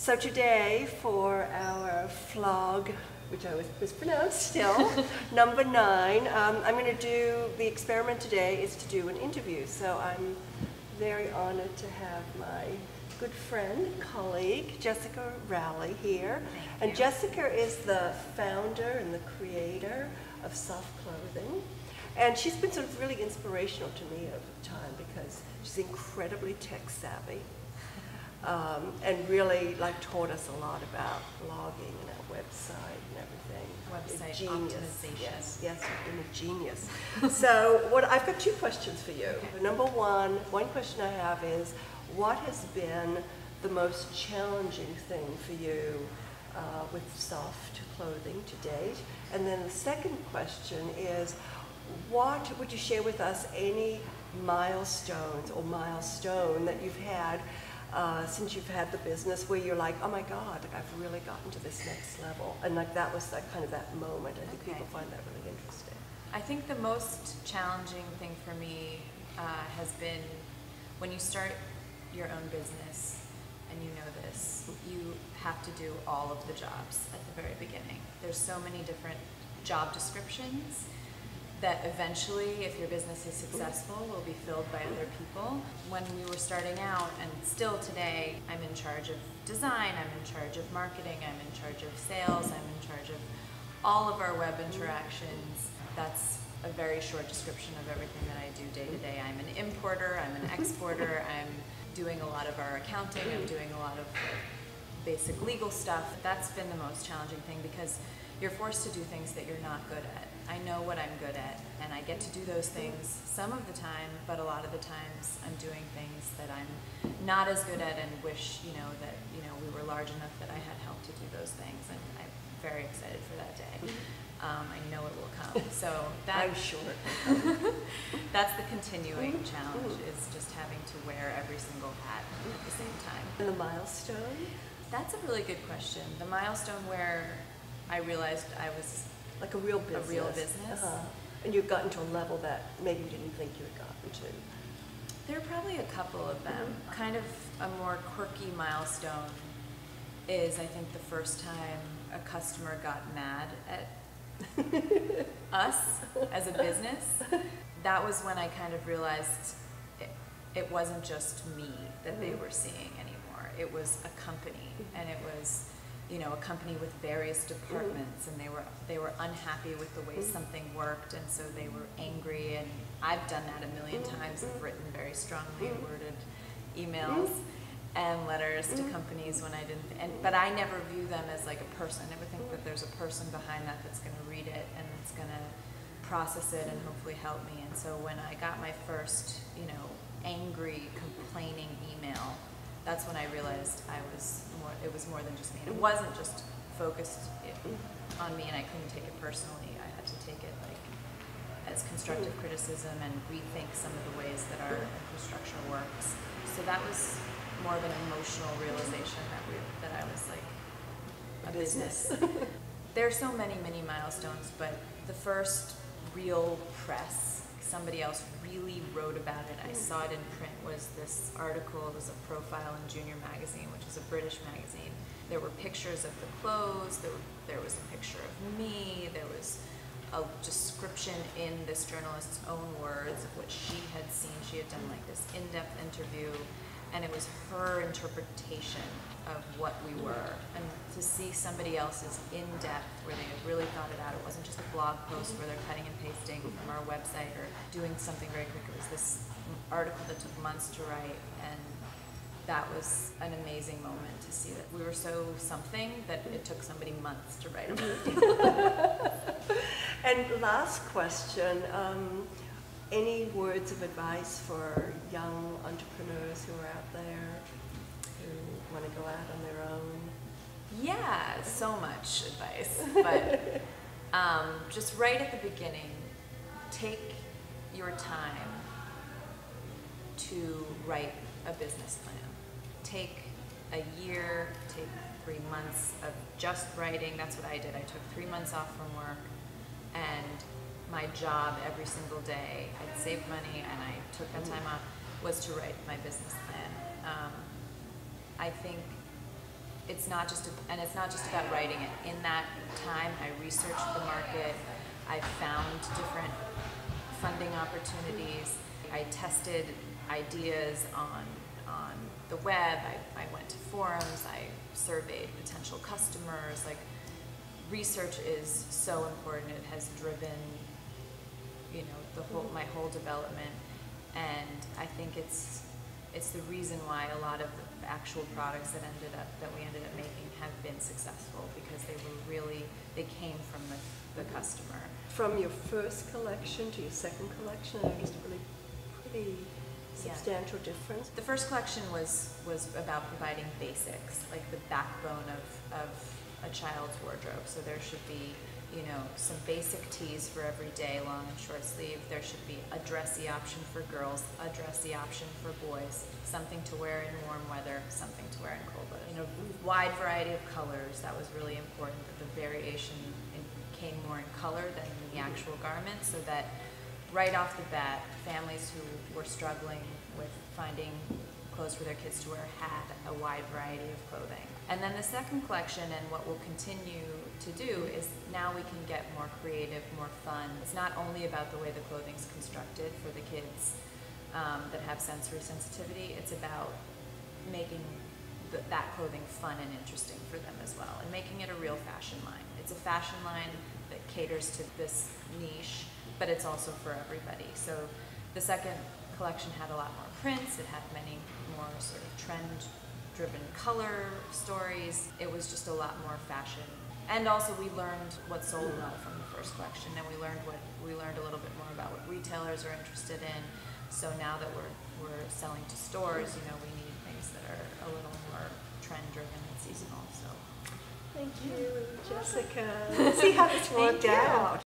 So today for our vlog, which I mispronounced still, number 9, I'm going to do, the experiment today is to do an interview. So I'm very honored to have my good friend and colleague, Jessica Rowley here. And Jessica is the founder and the creator of Soft Clothing. And she's been sort of really inspirational to me over time because she's incredibly tech savvy. And really taught us a lot about blogging and our website and everything. Website optimization. Yes, you've been a genius. So I've got 2 questions for you. Okay. Number one question I have is, what has been the most challenging thing for you with soft clothing to date? And then the second question is, what would you share with us any milestones or milestone that you've had since you've had the business where you're like, oh my God, I've really gotten to this next level, and that was kind of that moment. I think people find that really interesting. I think the most challenging thing for me has been when you start your own business, and you know this, you have to do all of the jobs at the very beginning. There's so many different job descriptions that eventually, if your business is successful, will be filled by other people. When we were starting out, and still today, I'm in charge of design, I'm in charge of marketing, I'm in charge of sales, I'm in charge of all of our web interactions. That's a very short description of everything that I do day to day. I'm an importer, I'm an exporter, I'm doing a lot of our accounting, I'm doing a lot of basic legal stuff. That's been the most challenging thing because you're forced to do things that you're not good at. I know what I'm good at, and I get to do those things some of the time, but a lot of the times I'm doing things that I'm not as good at and wish, that, we were large enough that I had help to do those things, and I'm very excited for that day. I know it will come. So I'm sure. That's the continuing challenge, is just having to wear every single hat at the same time. And the milestone? That's a really good question. The milestone where I realized I was like a real business. And you've gotten to a level that maybe you didn't think you had gotten to. There are probably a couple of them. Kind of a more quirky milestone is, I think, the first time a customer got mad at us as a business. That was when I kind of realized it wasn't just me that they were seeing anymore. It was a company, and it was a company with various departments, and they were unhappy with the way something worked, and so they were angry. And I've done that a million times. I've written very strongly worded emails and letters to companies when I didn't. But I never view them as like a person. I never think that there's a person behind that that's going to read it and that's going to process it and hopefully help me. And so when I got my first, angry, complaining email, that's when I realized it was more than just me. And it wasn't just focused on me, and I couldn't take it personally. I had to take it as constructive criticism and rethink some of the ways that our infrastructure works. So that was more of an emotional realization that I was like a business. There are so many milestones, but the first real press, somebody else really wrote about it. I saw it in print, was this article. It was a profile in Junior Magazine, which is a British magazine. There were pictures of the clothes, there was a picture of me, there was a description in this journalist's own words of what she had seen. She had done this in-depth interview, and it was her interpretation of what we were. And to see somebody else's in-depth, where they had really thought it out, it wasn't just a blog post where they're cutting and pasting from our website or doing something very quick. It was this article that took months to write, and that was an amazing moment to see that we were so something that it took somebody months to write about. And last question, any words of advice for young entrepreneurs who are out there who want to go out on their own? Yeah, so much advice, but just right at the beginning, take your time to write a business plan. Take a year, take 3 months of just writing. That's what I did. I took 3 months off from work, and my job every single day, I'd saved money and I took that time off, was to write my business plan. I think it's not just about writing it. In that time, I researched the market. I found different funding opportunities. I tested ideas on the web. I went to forums. I surveyed potential customers. Like, research is so important. It has driven, you know, my whole development, and I think it's the reason why a lot of the actual products that we ended up making have been successful, because they came from the customer. From your first collection to your second collection, I noticed a really pretty substantial difference. The first collection was about providing basics, like the backbone of a child's wardrobe. So there should be, you know, some basic tees for every day, long and short sleeve. There should be a dressy option for girls, a dressy option for boys, something to wear in warm weather, something to wear in cold weather. You know, wide variety of colors. That was really important, that the variation came more in color than in the actual garment, so that right off the bat, families who were struggling with finding clothes for their kids to wear had a wide variety of clothing. And then the second collection, and what we'll continue to do, is now we can get more creative, more fun. It's not only about the way the clothing's constructed for the kids that have sensory sensitivity, it's about making that clothing fun and interesting for them as well, and making it a real fashion line. It's a fashion line that caters to this niche, but it's also for everybody. So the second collection had a lot more prints. It had many more sort of trend-driven color stories. It was just a lot more fashion. And also we learned what sold well from the first collection, and we learned a little bit more about what retailers are interested in. So now that we're selling to stores, you know, we need things that are a little more trend-driven and seasonal. So thank you, Jessica. Let's see how this worked out.